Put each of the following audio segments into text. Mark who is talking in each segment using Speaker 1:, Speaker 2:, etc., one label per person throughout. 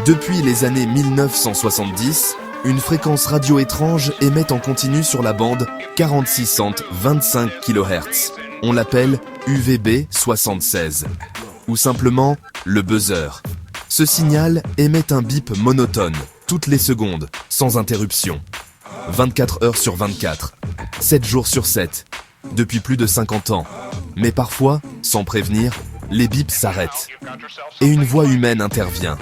Speaker 1: Depuis les années 1970, une fréquence radio étrange émet en continu sur la bande 4625 kHz. On l'appelle UVB 76, ou simplement le buzzer. Ce signal émet un bip monotone, toutes les secondes, sans interruption. 24 heures sur 24, 7 jours sur 7, depuis plus de 50 ans. Mais parfois, sans prévenir, les bips s'arrêtent. Et une voix humaine intervient.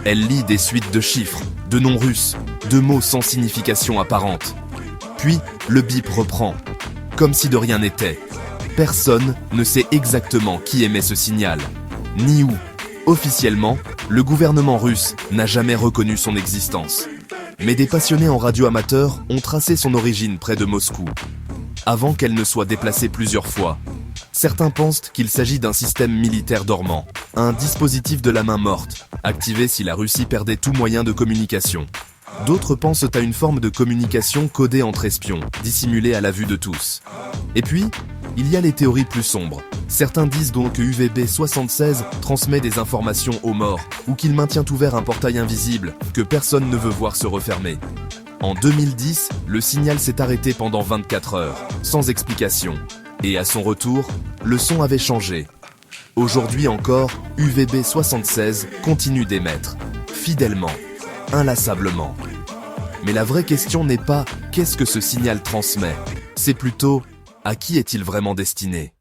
Speaker 1: Elle lit des suites de chiffres, de noms russes, de mots sans signification apparente. Puis, le bip reprend, comme si de rien n'était. Personne ne sait exactement qui émet ce signal, ni où. Officiellement, le gouvernement russe n'a jamais reconnu son existence. Mais des passionnés en radio amateur ont tracé son origine près de Moscou, avant qu'elle ne soit déplacée plusieurs fois. Certains pensent qu'il s'agit d'un système militaire dormant, un dispositif de la main morte, activé si la Russie perdait tout moyen de communication. D'autres pensent à une forme de communication codée entre espions, dissimulée à la vue de tous. Et puis, il y a les théories plus sombres. Certains disent donc que UVB 76 transmet des informations aux morts, ou qu'il maintient ouvert un portail invisible, que personne ne veut voir se refermer. En 2010, le signal s'est arrêté pendant 24 heures, sans explication. Et à son retour, le son avait changé. Aujourd'hui encore, UVB 76 continue d'émettre, fidèlement, inlassablement. Mais la vraie question n'est pas « qu'est-ce que ce signal transmet ?» C'est plutôt « à qui est-il vraiment destiné ?»